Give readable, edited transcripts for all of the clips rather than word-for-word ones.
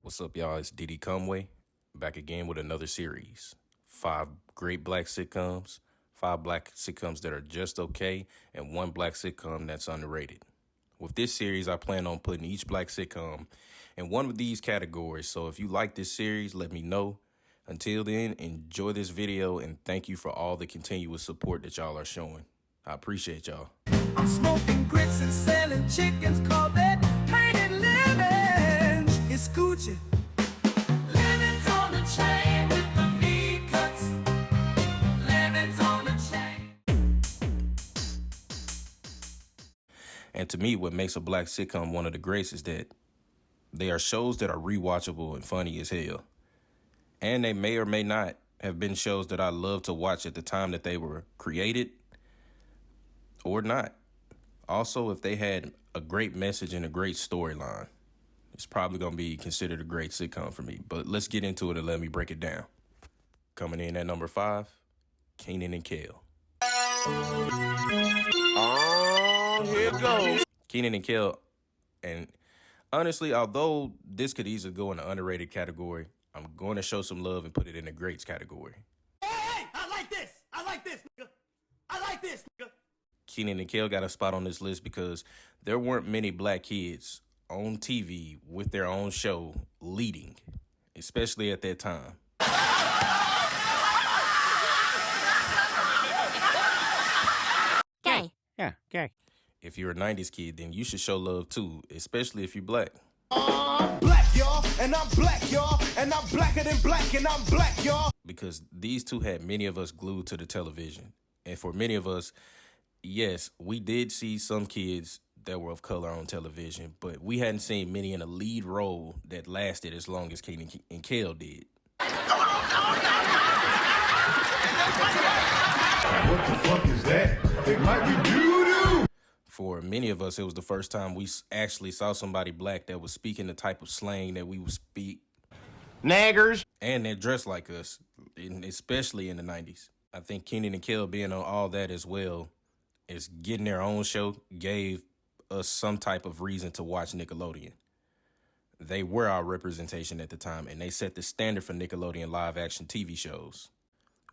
What's up, y'all? It's Diddy Conway, back again with another series. 5 great black sitcoms, 5 black sitcoms that are just okay, and 1 black sitcom that's underrated. With this series, I plan on putting each black sitcom in one of these categories, so if you like this series, let me know. Until then, enjoy this video, and thank you for all the continuous support that y'all are showing. I appreciate y'all. I'm smoking grits and selling chickens, call that painted lemons. It's Gucci. Lemons on the chain with the V cuts. Lemons on the chain. And to me, what makes a black sitcom one of the greats is that they are shows that are rewatchable and funny as hell. And they may or may not have been shows that I loved to watch at the time that they were created or not. Also, if they had a great message and a great storyline, it's probably going to be considered a great sitcom for me. But let's get into it and let me break it down. Coming in at number 5, Kenan and Kel. Oh, here it goes. Kenan and Kel, and honestly, although this could easily go in the underrated category, I'm going to show some love and put it in the greats category. Hey, I like this. I like this, nigga. I like this, nigga. Kenan and Kel got a spot on this list because there weren't many black kids on TV with their own show leading, especially at that time. Gay. Yeah, gay. If you're a 90s kid, then you should show love too, especially if you're black. I'm black, y'all, and I'm black, y'all, and I'm blacker than black, and I'm black, y'all. Because these two had many of us glued to the television. And for many of us, yes, we did see some kids that were of color on television, but we hadn't seen many in a lead role that lasted as long as Kenan and Kel did. What the fuck is that? It might be doo-doo. For many of us, it was the first time we actually saw somebody black that was speaking the type of slang that we would speak. Naggers. And that dressed like us, especially in the 90s. I think Kenan and Kel being on all that as well as getting their own show gave us some type of reason to watch Nickelodeon. They were our representation at the time, and they set the standard for Nickelodeon live-action TV shows.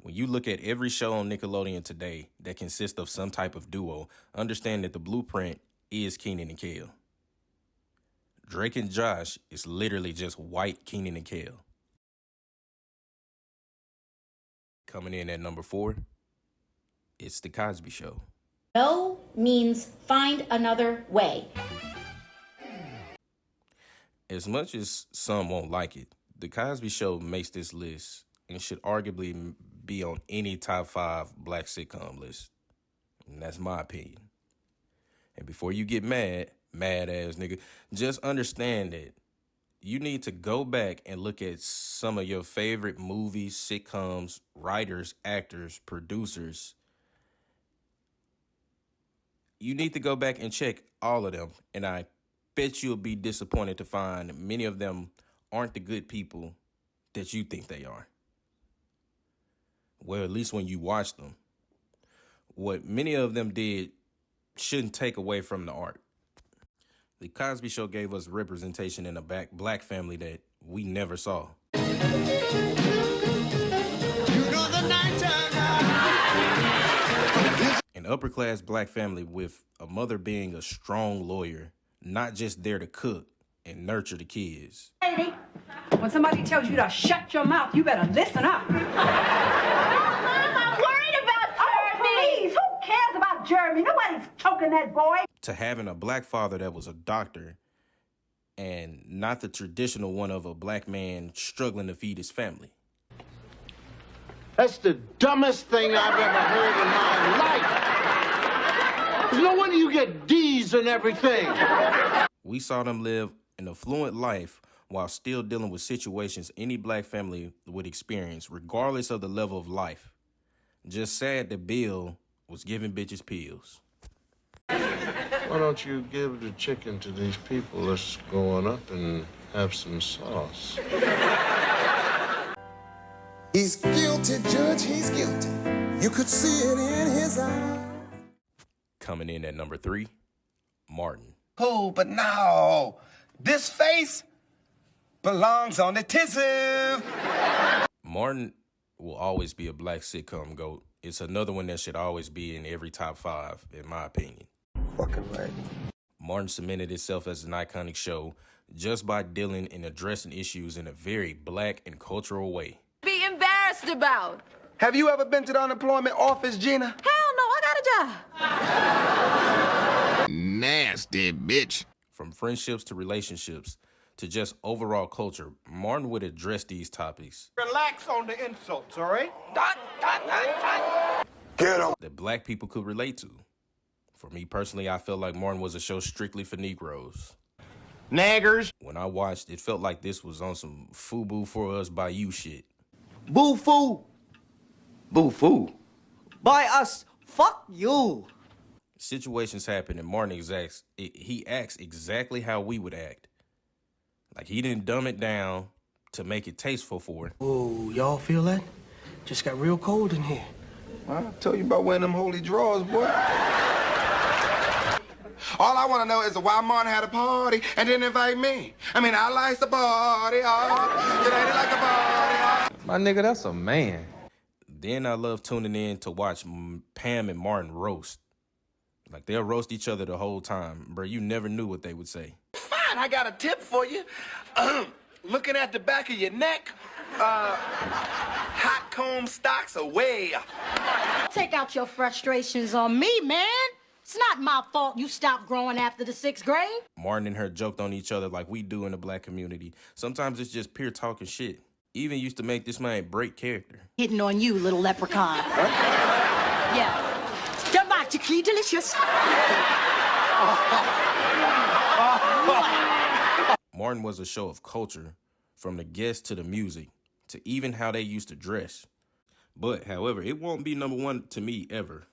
When you look at every show on Nickelodeon today that consists of some type of duo, understand that the blueprint is Kenan and Kel. Drake and Josh is literally just white Kenan and Kel. Coming in at number 4, it's The Cosby Show. No means find another way. As much as some won't like it, The Cosby Show makes this list and should arguably be on any top 5 black sitcom list. And that's my opinion. And before you get mad ass nigga, just understand that you need to go back and look at some of your favorite movies, sitcoms, writers, actors, producers. You need to go back and check all of them. And I bet you'll be disappointed to find many of them aren't the good people that you think they are. Well, at least when you watch them. What many of them did shouldn't take away from the art. The Cosby Show gave us representation in a black family that we never saw. You know the nighttime. An upper-class black family with a mother being a strong lawyer, not just there to cook and nurture the kids. Lady, when somebody tells you to shut your mouth, you better listen up. I'm worried about Jeremy. Oh, please, who cares about Jeremy? Nobody's choking that boy. To having a black father that was a doctor and not the traditional one of a black man struggling to feed his family. That's the dumbest thing I've ever heard in my life. There's no wonder you get D's and everything. We saw them live an affluent life while still dealing with situations any black family would experience, regardless of the level of life. Just sad that Bill was giving bitches pills. Why don't you give the chicken to these people that's going up and have some sauce? He's guilty, Judge, he's guilty. You could see it in his eyes. Coming in at number 3, Martin. Cool, but no. This face, belongs on the tissue. Martin will always be a black sitcom GOAT. It's another one that should always be in every top 5, in my opinion. Fucking right. Martin cemented itself as an iconic show just by dealing and addressing issues in a very black and cultural way. Be embarrassed about. Have you ever been to the unemployment office, Gina? Hell no, I got a job. Nasty bitch. From friendships to relationships to just overall culture, Martin would address these topics. Relax on the insults, all right? Get him. That black people could relate to. For me personally, I felt like Martin was a show strictly for Negroes. Naggers. When I watched, it felt like this was on some FUBU for us by you shit. Boo-foo. Boo-foo. By us. Fuck you. Situations happen and Martin he acts exactly how we would act. Like he didn't dumb it down to make it tasteful for it. Oh, y'all feel that? Just got real cold in here. I'll tell you about wearing them holy drawers, boy. All I want to know is why Martin had a party and didn't invite me. I mean, I like the party, oh, you ain't like a party, oh. My nigga, that's a man. Then I love tuning in to watch Pam and Martin roast. Like they'll roast each other the whole time. Bro, you never knew what they would say. Fine, I got a tip for you. Looking at the back of your neck, hot comb stocks away. Take out your frustrations on me, man. It's not my fault you stopped growing after the 6th grade. Martin and her joked on each other like we do in the black community. Sometimes it's just pure talking shit. Even used to make this man break character. Hitting on you, little leprechaun. Yeah. Dramatically delicious. Martin was a show of culture, from the guests to the music, to even how they used to dress. But, however, it won't be number 1 to me ever.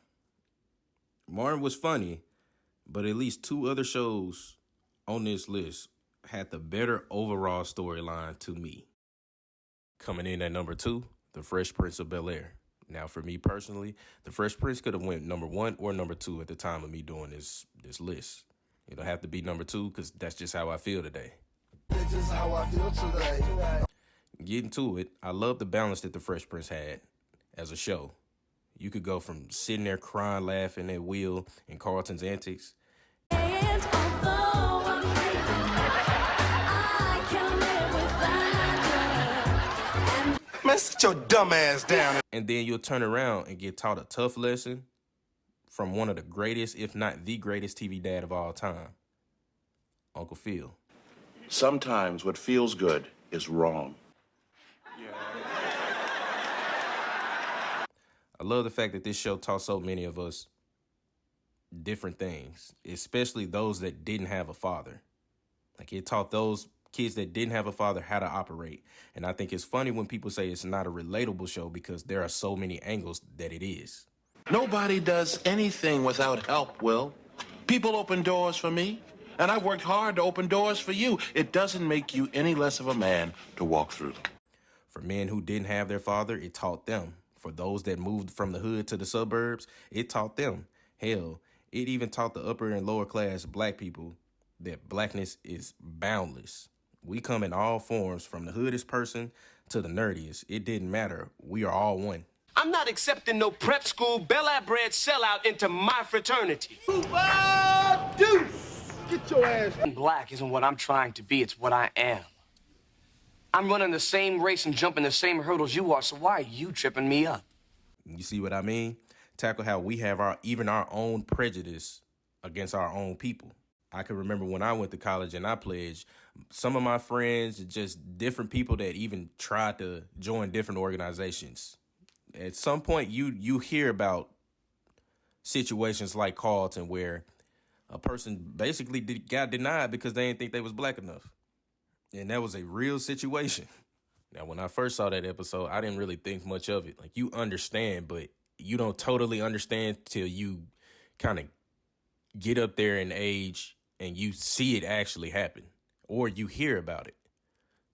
Martin was funny, but at least 2 other shows on this list had the better overall storyline to me. Coming in at number 2, The Fresh Prince of Bel-Air. Now, for me personally, The Fresh Prince could have went number 1 or number 2 at the time of me doing this list. It'll have to be number 2 because that's just how I feel today. This is how I feel today. Getting to it, I love the balance that The Fresh Prince had as a show. You could go from sitting there crying, laughing at Will and Carlton's antics. And although I'm crazy, I can live without you. Man, sit your dumb ass down. And then you'll turn around and get taught a tough lesson from one of the greatest, if not the greatest TV dad of all time, Uncle Phil. Sometimes what feels good is wrong. I love the fact that this show taught so many of us different things, especially those that didn't have a father. Like it taught those kids that didn't have a father how to operate. And I think it's funny when people say it's not a relatable show because there are so many angles that it is. Nobody does anything without help, Will. People open doors for me, and I've worked hard to open doors for you. It doesn't make you any less of a man to walk through them. For men who didn't have their father, it taught them. For those that moved from the hood to the suburbs, it taught them. Hell, it even taught the upper and lower class black people that blackness is boundless. We come in all forms, from the hoodest person to the nerdiest. It didn't matter. We are all one. I'm not accepting no prep school, Bel Air bred sellout into my fraternity. Deuce! Get your ass. Black isn't what I'm trying to be, it's what I am. I'm running the same race and jumping the same hurdles you are, so why are you tripping me up? You see what I mean? Tackle how we have our own prejudice against our own people. I can remember when I went to college and I pledged, some of my friends, just different people that even tried to join different organizations. At some point, you hear about situations like Carlton where a person basically got denied because they didn't think they was black enough. And that was a real situation. Now, when I first saw that episode, I didn't really think much of it. Like, you understand, but you don't totally understand till you kind of get up there in age and you see it actually happen or you hear about it.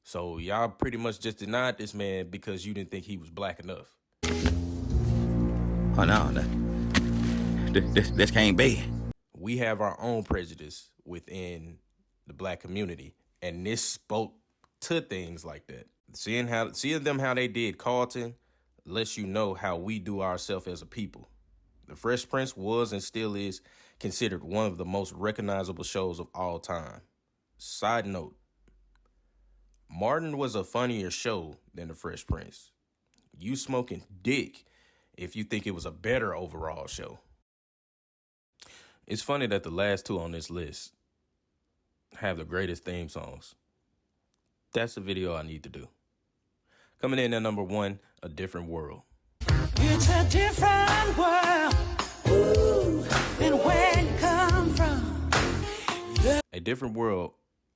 So y'all pretty much just denied this man because you didn't think he was black enough. Oh, no, this can't be. We have our own prejudice within the black community, and this spoke to things like that. Seeing them how they did Carlton lets you know how we do ourselves as a people. The Fresh Prince was and still is considered one of the most recognizable shows of all time. Side note, Martin was a funnier show than The Fresh Prince. You smoking dick if you think it was a better overall show. It's funny that the last two on this list have the greatest theme songs. That's the video I need to do. Coming in at number 1, A Different World. It's a different world. Ooh, and where you come from. A Different World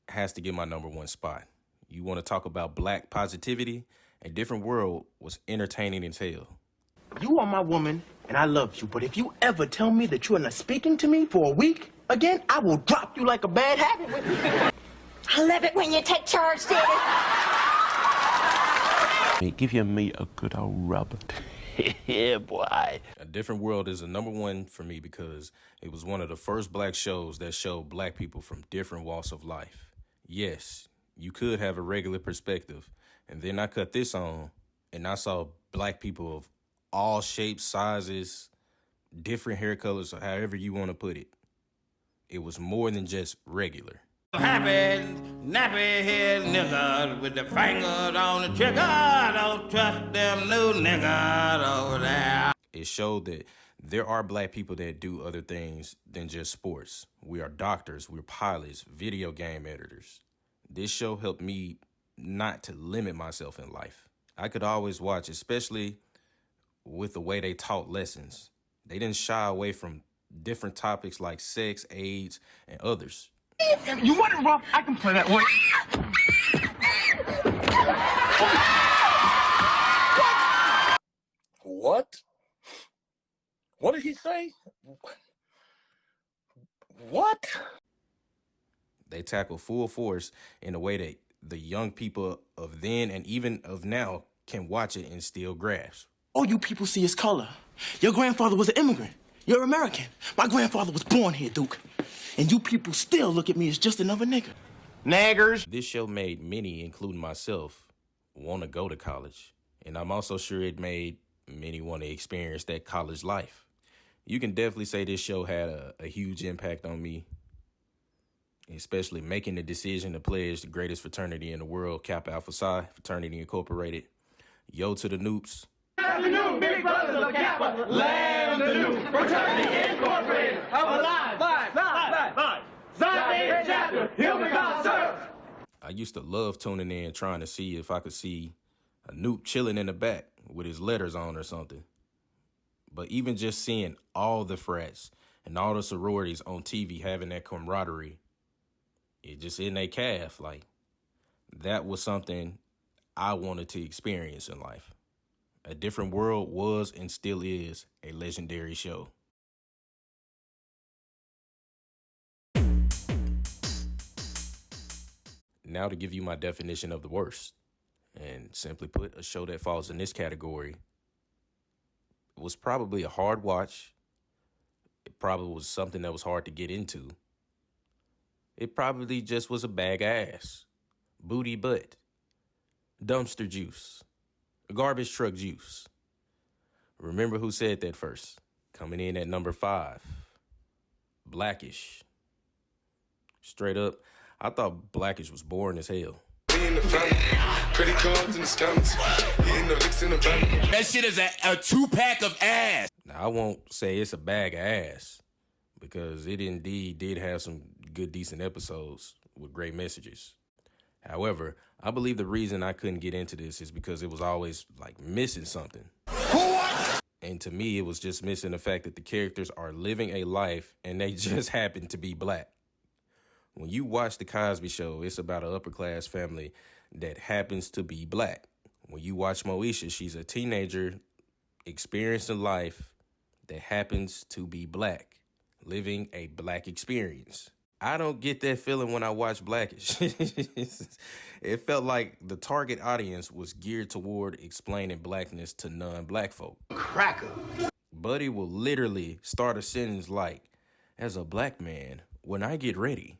has to get my number 1 spot. You want to talk about black positivity? A Different World was entertaining as hell. You are my woman, and I love you. But if you ever tell me that you are not speaking to me for a week again, I will drop you like a bad habit. I love it when you take charge, Daddy. Give your meat a good old rub. Yeah, boy. A Different World is a number 1 for me because it was one of the first black shows that showed black people from different walks of life. Yes, you could have a regular perspective, and then I cut this on, and I saw black people of all shapes, sizes, different hair colors, or however you want to put it. It was more than just regular. Happy, nappy head niggas with the fingers on the trigger. Don't trust them new niggas over there. It showed that there are black people that do other things than just sports. We are doctors, we're pilots, video game editors. This show helped me not to limit myself in life. I could always watch, especially with the way they taught lessons. They didn't shy away from different topics like sex, AIDS, and others. You want it rough? I can play that way. What? What did he say? What? They tackle full force in a way that the young people of then and even of now can watch it and still grasp. All you people see is color. Your grandfather was an immigrant. You're American. My grandfather was born here, Duke. And you people still look at me as just another nigga. Naggers. This show made many, including myself, want to go to college. And I'm also sure it made many want to experience that college life. You can definitely say this show had a huge impact on me, especially making the decision to pledge the greatest fraternity in the world, Kappa Alpha Psi, Fraternity Incorporated. Yo to the Noops. The new big brothers of Kappa, land of the new fraternity incorporated. I'm alive, live. Zion chapter, here we go, sir. I used to love tuning in, trying to see if I could see a Noop chilling in the back with his letters on or something. But even just seeing all the frats and all the sororities on TV having that camaraderie, it just in their calf. Like, that was something I wanted to experience in life. A Different World was and still is a legendary show. Now to give you my definition of the worst. And simply put, a show that falls in this category was probably a hard watch. It probably was something that was hard to get into. It probably just was a bag of ass, booty butt, dumpster juice, garbage truck juice. Remember who said that first? Coming in at number 5, Blackish. Straight up, I thought Blackish was boring as hell. That shit is a 2-pack of ass. Now, I won't say it's a bag of ass because it indeed did have some good, decent episodes with great messages. However, I believe the reason I couldn't get into this is because it was always like missing something. What? And to me, it was just missing the fact that the characters are living a life and they just happen to be black. When you watch The Cosby Show, it's about an upper-class family that happens to be black. When you watch Moesha, she's a teenager experiencing life that happens to be black, living a black experience. I don't get that feeling when I watch Blackish. It felt like the target audience was geared toward explaining blackness to non-black folk. Cracker. Buddy will literally start a sentence like, as a black man, when I get ready.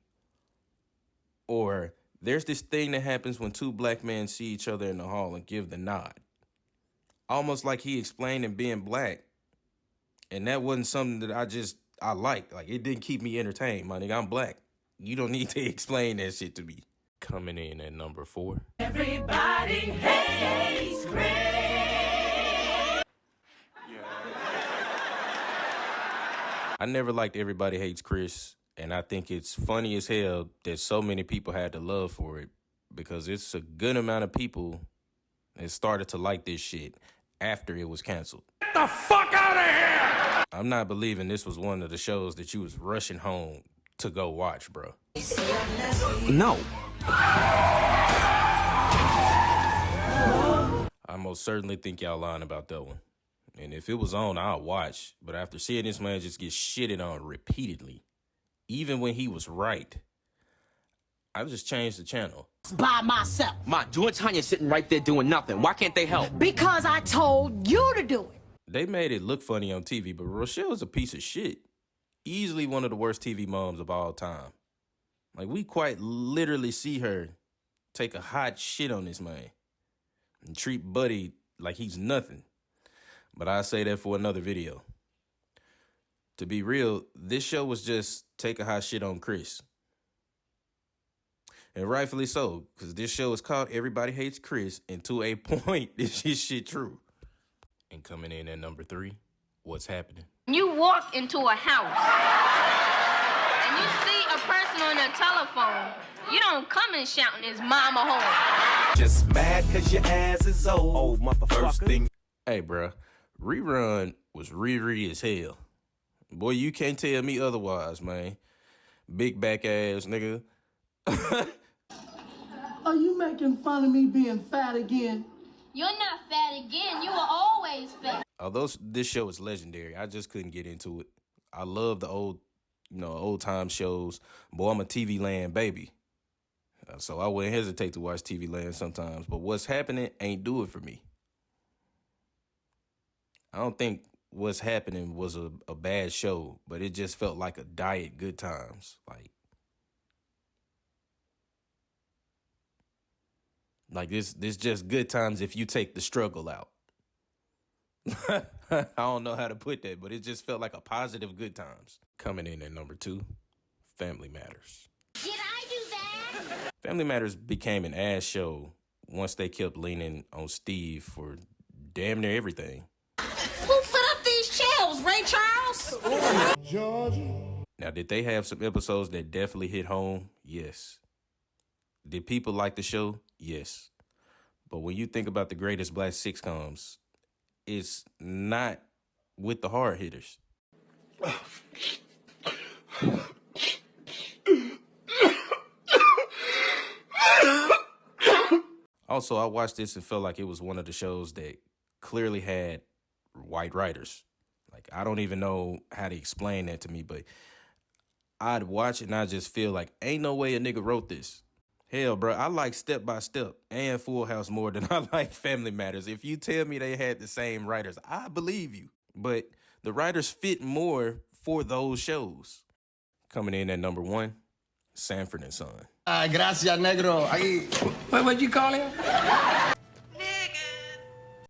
Or There's this thing that happens when two black men see each other in the hall and give the nod. Almost like he explained him being black. And that wasn't something that I liked. Like, it didn't keep me entertained, my nigga. I'm black. You don't need to explain that shit to me. Coming in at number 4. Everybody hates Chris. I never liked Everybody Hates Chris, and I think it's funny as hell that so many people had the love for it, because it's a good amount of people that started to like this shit after it was canceled. Get the fuck out of here! I'm not believing this was one of the shows that you was rushing home to go watch, bro. No. I most certainly think y'all lying about that one. And if it was on, I'll watch. But after seeing this man just get shitted on repeatedly, even when he was right, I just changed the channel. By myself. Ma, Drew and Tanya sitting right there doing nothing. Why can't they help? Because I told you to do it. They made it look funny on TV, but Rochelle is a piece of shit. Easily one of the worst TV moms of all time. Like, we quite literally see her take a hot shit on this man and treat Buddy like he's nothing. But I say that for another video. To be real, this show was just take a hot shit on Chris. And rightfully so, because this show is called Everybody Hates Chris, and to a point, this is shit true. And coming in at number 3, what's happening? You walk into a house and you see a person on their telephone. You don't come in shouting his mama home. Just mad cause your ass is old, motherfucker. First thing. Hey, bruh. Rerun was Riri as hell. Boy, you can't tell me otherwise, man. Big back ass nigga. Are you making fun of me being fat again? You're not fat again. You were always fat. Although this show is legendary, I just couldn't get into it. I love the old time shows. Boy, I'm a TV Land baby. So I wouldn't hesitate to watch TV Land sometimes. But What's Happening ain't do it for me. I don't think What's Happening was a bad show, but it just felt like a diet Good Times. Like this just Good Times if you take the struggle out. I don't know how to put that, but it just felt like a positive Good Times. Coming in at number 2, Family Matters. Did I do that? Family Matters became an ass show once they kept leaning on Steve for damn near everything. Who put up these shelves, Ray Charles? Georgia. Now, did they have some episodes that definitely hit home? Yes. Did people like the show? Yes. But when you think about the greatest black sitcoms, it's not with the hard hitters. Also, I watched this and felt like it was one of the shows that clearly had white writers. Like, I don't even know how to explain that to me, but I'd watch it and I just feel like, ain't no way a nigga wrote this. Hell, bro, I like Step by Step and Full House more than I like Family Matters. If you tell me they had the same writers, I believe you. But the writers fit more for those shows. Coming in at number 1, Sanford and Son. Gracias, negro. What'd you call him?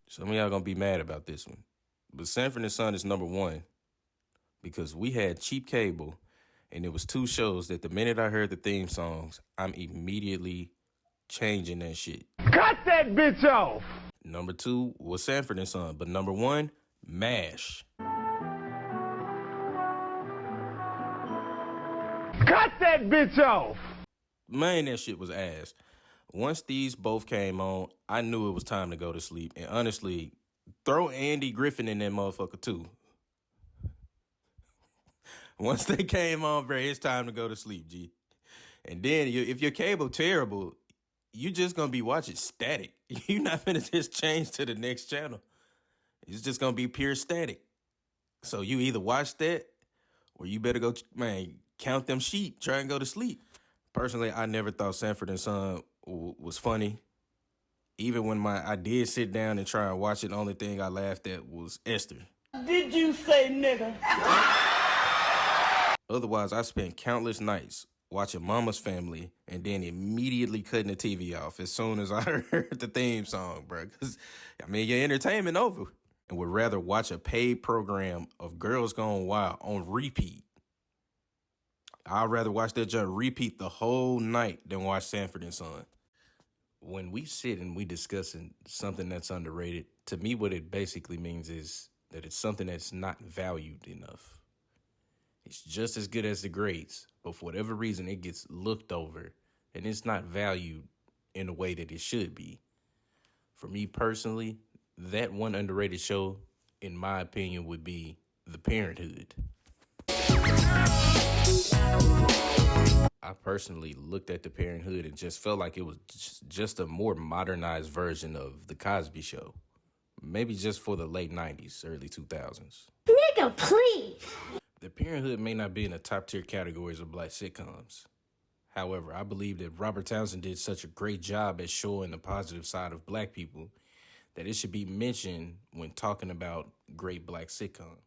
Some of y'all gonna be mad about this one. But Sanford and Son is number 1 because we had cheap cable. And it was 2 shows that the minute I heard the theme songs, I'm immediately changing that shit. Cut that bitch off! Number 2 was Sanford and Son, but number 1, MASH. Cut that bitch off! Man, that shit was ass. Once these both came on, I knew it was time to go to sleep. And honestly, throw Andy Griffin in that motherfucker too. Once they came on, bro, it's time to go to sleep, G. And then if your cable terrible, you just going to be watching static. You're not going to just change to the next channel. It's just going to be pure static. So you either watch that or you better go, man, count them sheep, try and go to sleep. Personally, I never thought Sanford and Son was funny. Even when I did sit down and try and watch it, the only thing I laughed at was Esther. Did you say nigga? Otherwise, I spent countless nights watching Mama's Family and then immediately cutting the TV off as soon as I heard the theme song, bro. Because, I mean, your entertainment over. And would rather watch a paid program of Girls Gone Wild on repeat. I'd rather watch that junk repeat the whole night than watch Sanford and Son. When we sit and we discussing something that's underrated, to me what it basically means is that it's something that's not valued enough. It's just as good as the greats, but for whatever reason, it gets looked over, and it's not valued in a way that it should be. For me personally, that one underrated show, in my opinion, would be The Parenthood. I personally looked at The Parenthood and just felt like it was just a more modernized version of The Cosby Show. Maybe just for the late 90s, early 2000s. Nigga, please. The Parenthood may not be in the top tier categories of black sitcoms. However, I believe that Robert Townsend did such a great job at showing the positive side of black people that it should be mentioned when talking about great black sitcoms.